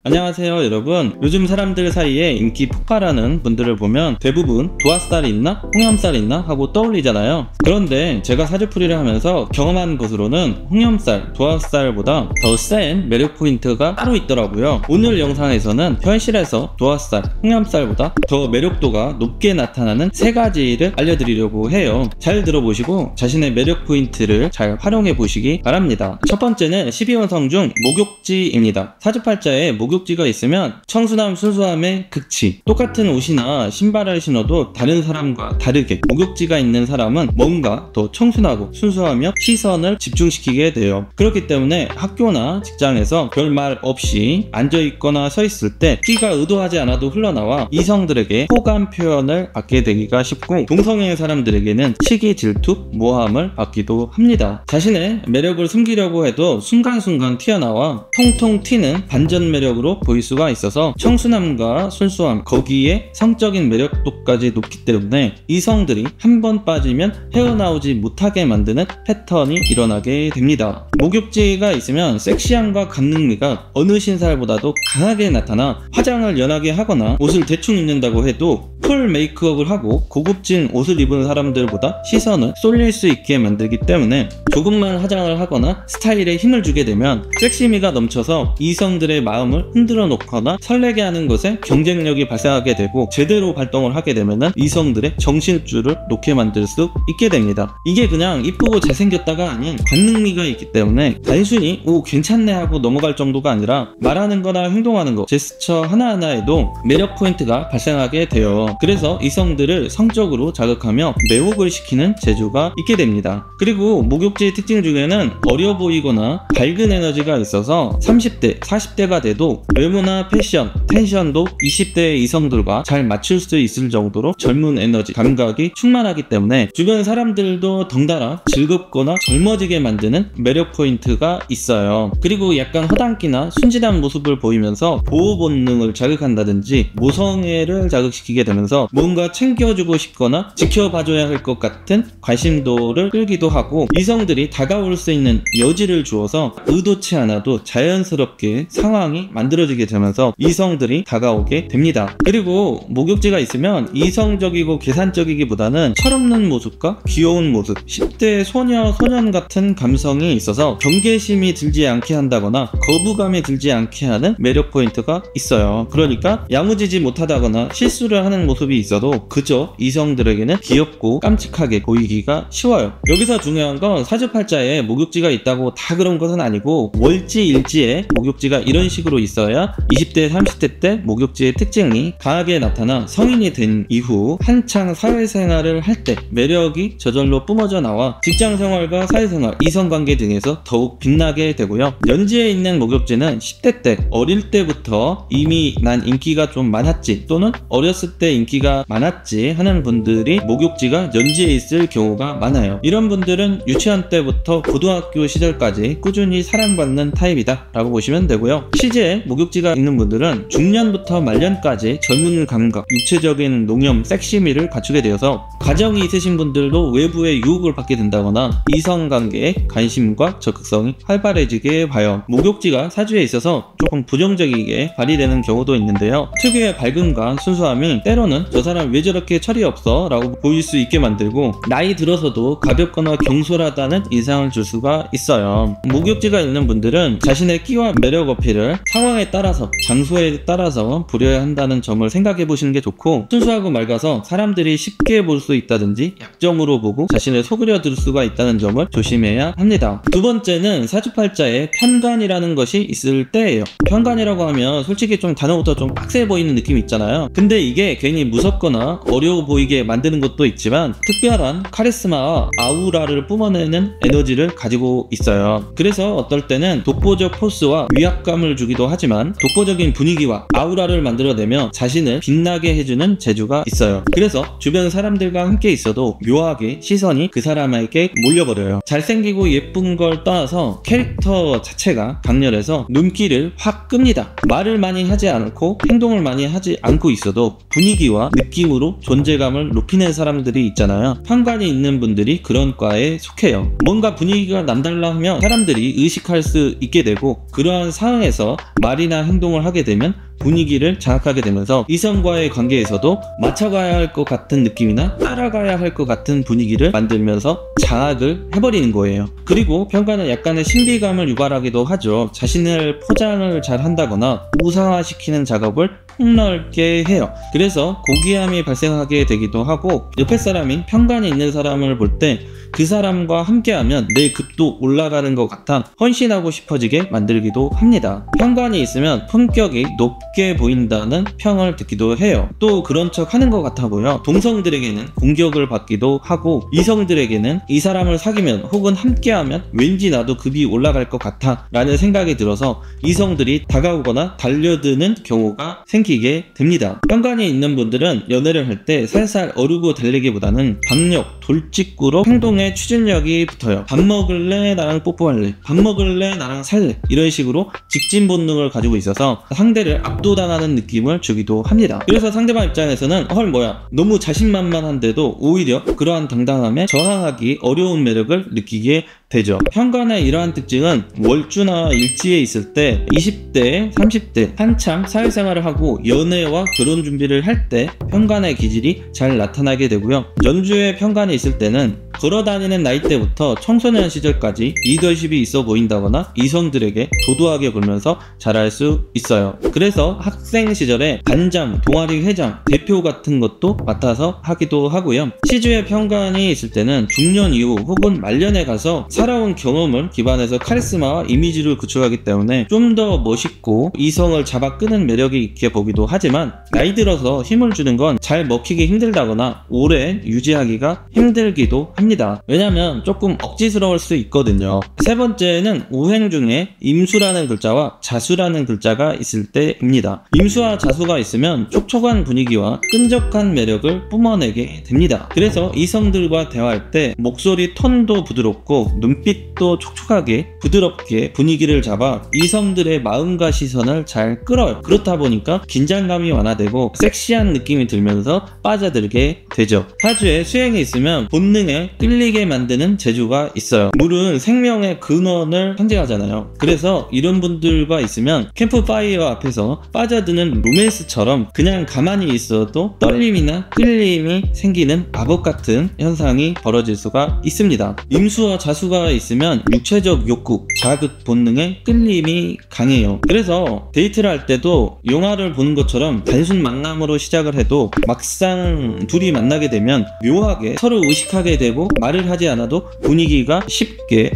안녕하세요 여러분. 요즘 사람들 사이에 인기 폭발하는 분들을 보면 대부분 도화살이 있나? 홍염살이 있나? 하고 떠올리잖아요. 그런데 제가 사주풀이를 하면서 경험한 것으로는 홍염살, 도화살보다 더 센 매력 포인트가 따로 있더라고요. 오늘 영상에서는 현실에서 도화살, 홍염살보다 더 매력도가 높게 나타나는 세 가지를 알려드리려고 해요. 잘 들어보시고 자신의 매력 포인트를 잘 활용해 보시기 바랍니다. 첫 번째는 12원성 중 목욕지입니다. 사주팔자에 목욕지가 있으면 청순함, 순수함의 극치. 똑같은 옷이나 신발을 신어도 다른 사람과 다르게 목욕지가 있는 사람은 뭔가 더 청순하고 순수하며 시선을 집중시키게 돼요. 그렇기 때문에 학교나 직장에서 별말 없이 앉아있거나 서있을 때 끼가 의도하지 않아도 흘러나와 이성들에게 호감 표현을 받게 되기가 쉽고, 동성애의 사람들에게는 시기, 질투, 모함을 받기도 합니다. 자신의 매력을 숨기려고 해도 순간순간 튀어나와 통통 튀는 반전 매력으로 보일 수가 있어서 청순함과 순수함, 거기에 성적인 매력도까지 높기 때문에 이성들이 한 번 빠지면 헤어나오지 못하게 만드는 패턴이 일어나게 됩니다. 목욕지가 있으면 섹시함과 강능미가 어느 신살보다도 강하게 나타나 화장을 연하게 하거나 옷을 대충 입는다고 해도 풀 메이크업을 하고 고급진 옷을 입은 사람들보다 시선을 쏠릴 수 있게 만들기 때문에 조금만 화장을 하거나 스타일에 힘을 주게 되면 섹시미가 넘쳐서 이성들의 마음을 흔들어 놓거나 설레게 하는 것에 경쟁력이 발생하게 되고, 제대로 발동을 하게 되면 이성들의 정신줄을 놓게 만들 수 있게 됩니다. 이게 그냥 이쁘고 잘생겼다가 아닌 관능미가 있기 때문에 단순히 오 괜찮네 하고 넘어갈 정도가 아니라 말하는 거나 행동하는 거, 제스처 하나하나에도 매력 포인트가 발생하게 돼요. 그래서 이성들을 성적으로 자극하며 매혹을 시키는 재주가 있게 됩니다. 그리고 목욕지의 특징 중에는 어려 보이거나 밝은 에너지가 있어서 30대, 40대가 돼도 외모나 패션, 텐션도 20대의 이성들과 잘 맞출 수 있을 정도로 젊은 에너지, 감각이 충만하기 때문에 주변 사람들도 덩달아 즐겁거나 젊어지게 만드는 매력 포인트가 있어요. 그리고 약간 허당끼나 순진한 모습을 보이면서 보호 본능을 자극한다든지 모성애를 자극시키게 되면서 뭔가 챙겨주고 싶거나 지켜봐줘야 할 것 같은 관심도를 끌기도 하고, 이성들이 다가올 수 있는 여지를 주어서 의도치 않아도 자연스럽게 상황이 만들어지게 되면서 이성들이 다가오게 됩니다. 그리고 목욕지가 있으면 이성적이고 계산적이기보다는 철없는 모습과 귀여운 모습, 10대 소녀, 소년 같은 감성이 있어서 경계심이 들지 않게 한다거나 거부감이 들지 않게 하는 매력 포인트가 있어요. 그러니까 야무지지 못하다거나 실수를 하는 모습이 있어도 그저 이성들에게는 귀엽고 깜찍하게 보이기가 쉬워요. 여기서 중요한 건 사주팔자에 목욕지가 있다고 다 그런 것은 아니고, 월지, 일지에 목욕지가 이런 식으로 있어야 20대, 30대 때 목욕지의 특징이 강하게 나타나 성인이 된 이후 한창 사회생활을 할 때 매력이 저절로 뿜어져 나와 직장생활과 사회생활, 이성관계 등에서 더욱 빛나게 되고요. 연지에 있는 목욕지는 10대 때, 어릴 때부터 이미 난 인기가 좀 많았지 또는 어렸을 때 인기가 많았지 하는 분들이 목욕지가 연지에 있을 경우가 많아요. 이런 분들은 유치원 때부터 고등학교 시절까지 꾸준히 사랑받는 타입이다 라고 보시면 되고요. 시제에 목욕지가 있는 분들은 중년부터 말년까지 젊은 감각, 육체적인 농염, 섹시미를 갖추게 되어서 가정이 있으신 분들도 외부의 유혹을 받게 된다거나 이성관계에 관심과 적극성이 활발해지게 봐요. 목욕지가 사주에 있어서 조금 부정적이게 발휘되는 경우도 있는데요. 특유의 밝음과 순수함이 때로는 저 사람 왜 저렇게 철이 없어? 라고 보일 수 있게 만들고, 나이 들어서도 가볍거나 경솔하다는 인상을 줄 수가 있어요. 목욕지가 있는 분들은 자신의 끼와 매력 어필을 상황에 따라서, 장소에 따라서 부려야 한다는 점을 생각해 보시는 게 좋고, 순수하고 맑아서 사람들이 쉽게 볼 수 있다든지 약점으로 보고 자신을 속으려 들 수가 있다는 점을 조심해야 합니다. 두 번째는 사주팔자에 편간이라는 것이 있을 때예요. 편간이라고 하면 솔직히 좀 단어부터 좀 빡세 보이는 느낌이 있잖아요. 근데 이게 괜히 무섭거나 어려워 보이게 만드는 것도 있지만 특별한 카리스마와 아우라를 뿜어내는 에너지를 가지고 있어요. 그래서 어떨 때는 독보적 포스와 위압감을 주기도 하지만 독보적인 분위기와 아우라를 만들어내며 자신을 빛나게 해주는 재주가 있어요. 그래서 주변 사람들과 사람과 함께 있어도 묘하게 시선이 그 사람에게 몰려버려요. 잘생기고 예쁜 걸 떠나서 캐릭터 자체가 강렬해서 눈길을 확 끕니다. 말을 많이 하지 않고 행동을 많이 하지 않고 있어도 분위기와 느낌으로 존재감을 높이는 사람들이 있잖아요. 편관이 있는 분들이 그런 과에 속해요. 뭔가 분위기가 남달라 하면 사람들이 의식할 수 있게 되고, 그러한 상황에서 말이나 행동을 하게 되면 분위기를 장악하게 되면서 이성과의 관계에서도 맞춰가야 할 것 같은 느낌이나 따라가야 할 것 같은 분위기를 만들면서 장악을 해버리는 거예요. 그리고 편관은 약간의 신비감을 유발하기도 하죠. 자신을 포장을 잘 한다거나 우상화시키는 작업을 폭넓게 해요. 그래서 고귀함이 발생하게 되기도 하고, 옆에 사람이 편관이 있는 사람을 볼 때 그 사람과 함께하면 내 급도 올라가는 것 같아 헌신하고 싶어지게 만들기도 합니다. 편관이 있으면 품격이 높게 보인다는 평을 듣기도 해요. 또 그런 척 하는 것 같아 보여 동성들에게는 공격을 받기도 하고, 이성들에게는 이 사람을 사귀면 혹은 함께하면 왠지 나도 급이 올라갈 것 같아 라는 생각이 들어서 이성들이 다가오거나 달려드는 경우가 생기게 됩니다. 편관이 있는 분들은 연애를 할 때 살살 어르고 달리기보다는 박력, 돌직구로 행동에 추진력이 붙어요. 밥 먹을래? 나랑 뽀뽀할래? 밥 먹을래? 나랑 살래? 이런 식으로 직진 본능을 가지고 있어서 상대를 압도당하는 느낌을 주기도 합니다. 그래서 상대방 입장에서는 헐 뭐야, 너무 자신만만한데도 오히려 그러한 당당함에 저항하기 어려운 매력을 느끼게 되죠. 편관의 이러한 특징은 월주나 일지에 있을 때 20대, 30대 한참 사회생활을 하고 연애와 결혼 준비를 할 때 편관의 기질이 잘 나타나게 되고요. 연주에 편관이 있을 때는 걸어다니는 나이대부터 청소년 시절까지 리더십이 있어 보인다거나 이성들에게 도도하게 굴면서 잘할 수 있어요. 그래서 학생 시절에 반장, 동아리 회장, 대표 같은 것도 맡아서 하기도 하고요. 시주에 편관이 있을 때는 중년 이후 혹은 말년에 가서 살아온 경험을 기반해서 카리스마와 이미지를 구축하기 때문에 좀 더 멋있고 이성을 잡아 끄는 매력이 있게 보기도 하지만, 나이 들어서 힘을 주는 건 잘 먹히기 힘들다거나 오래 유지하기가 힘들기도 합니다. 왜냐면 조금 억지스러울 수 있거든요. 세 번째는 오행 중에 임수라는 글자와 자수라는 글자가 있을 때입니다. 임수와 자수가 있으면 촉촉한 분위기와 끈적한 매력을 뿜어내게 됩니다. 그래서 이성들과 대화할 때 목소리 톤도 부드럽고 눈빛도 촉촉하게 부드럽게 분위기를 잡아 이성들의 마음과 시선을 잘 끌어요. 그렇다 보니까 긴장감이 완화되고 섹시한 느낌이 들면서 빠져들게 되죠. 사주에 수행이 있으면 본능에 끌리게 만드는 재주가 있어요. 물은 생명의 근원을 상징하잖아요. 그래서 이런 분들과 있으면 캠프파이어 앞에서 빠져드는 로맨스처럼 그냥 가만히 있어도 떨림이나 끌림이 생기는 마법 같은 현상이 벌어질 수가 있습니다. 임수와 자수가 있으면 육체적 욕구, 자극 본능에 끌림이 강해요. 그래서 데이트를 할 때도 영화를 보는 것처럼 단순 만남으로 시작을 해도 막상 둘이 만나게 되면 묘하게 서로 의식하게 되고 말을 하지 않아도 분위기가 쉽게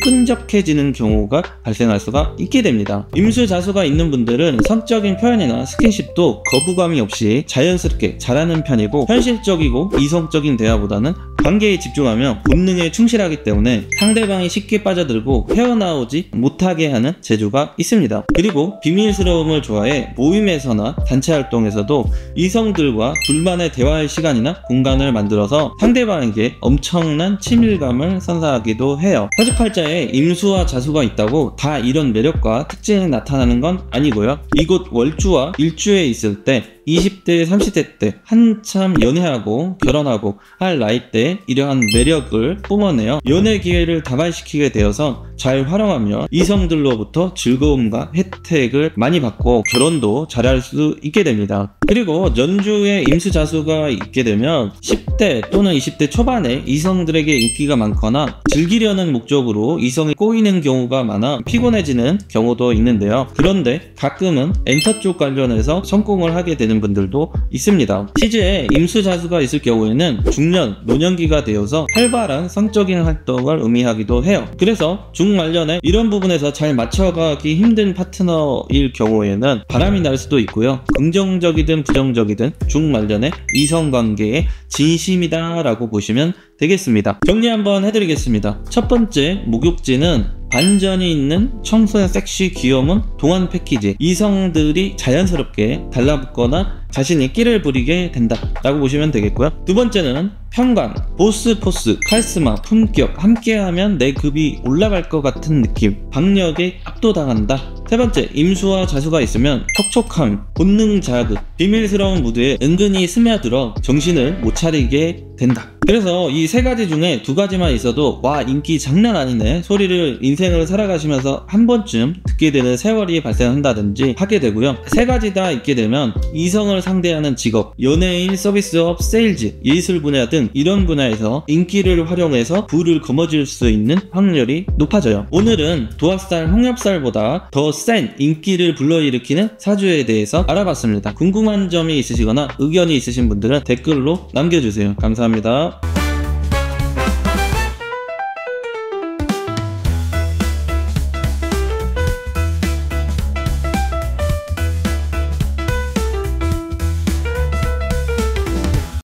끈적해지는 경우가 발생할 수가 있게 됩니다. 임수자수가 있는 분들은 성적인 표현이나 스킨십도 거부감이 없이 자연스럽게 잘하는 편이고, 현실적이고 이성적인 대화보다는 관계에 집중하며 본능에 충실하기 때문에 상대방이 쉽게 빠져들고 헤어나오지 못하게 하는 재주가 있습니다. 그리고 비밀스러움을 좋아해 모임에서나 단체 활동에서도 이성들과 둘만의 대화의 시간이나 공간을 만들어서 상대방에게 엄청난 친밀감을 선사하기도 해요. 사주팔자에 임수와 자수가 있다고 다 이런 매력과 특징이 나타나는 건 아니고요. 이곳 월주와 일주에 있을 때 20대, 30대 때 한참 연애하고 결혼하고 할 나이 때 이러한 매력을 뿜어내어 연애 기회를 다발시키게 되어서 잘 활용하며 이성들로부터 즐거움과 혜택을 많이 받고 결혼도 잘할 수 있게 됩니다. 그리고 연주에 임수자수가 있게 되면 10대 또는 20대 초반에 이성들에게 인기가 많거나 즐기려는 목적으로 이성이 꼬이는 경우가 많아 피곤해지는 경우도 있는데요. 그런데 가끔은 엔터 쪽 관련해서 성공을 하게 되는 분들도 있습니다. 시즈에 임수자수가 있을 경우에는 중년, 노년기가 되어서 활발한 성적인 활동을 의미하기도 해요. 그래서 중말년에 이런 부분에서 잘 맞춰가기 힘든 파트너일 경우에는 바람이 날 수도 있고요. 긍정적이든 부정적이든 중말년에 이성관계에 진심이다 라고 보시면 되겠습니다. 정리 한번 해드리겠습니다. 첫 번째, 목욕지는 반전이 있는 청소년 섹시 귀여움은 동안 패키지, 이성들이 자연스럽게 달라붙거나 자신이 끼를 부리게 된다 라고 보시면 되겠고요. 두 번째는 평강, 보스 포스, 카리스마, 품격, 함께하면 내 급이 올라갈 것 같은 느낌, 박력에 압도당한다. 세 번째, 임수와 자수가 있으면 촉촉함, 본능 자극, 비밀스러운 무드에 은근히 스며들어 정신을 못 차리게 된다. 그래서 이 세 가지 중에 두 가지만 있어도 와, 인기 장난 아니네 소리를 인생을 살아가시면서 한 번쯤 듣게 되는 세월이 발생한다든지 하게 되고요. 세 가지 다 있게 되면 이성을 상대하는 직업, 연예인, 서비스업, 세일즈, 예술 분야 등 이런 분야에서 인기를 활용해서 부를 거머쥘 수 있는 확률이 높아져요. 오늘은 도화살, 홍엽살보다 더 센 인기를 불러일으키는 사주에 대해서 알아봤습니다. 궁금한 점이 있으시거나 의견이 있으신 분들은 댓글로 남겨주세요. 감사합니다.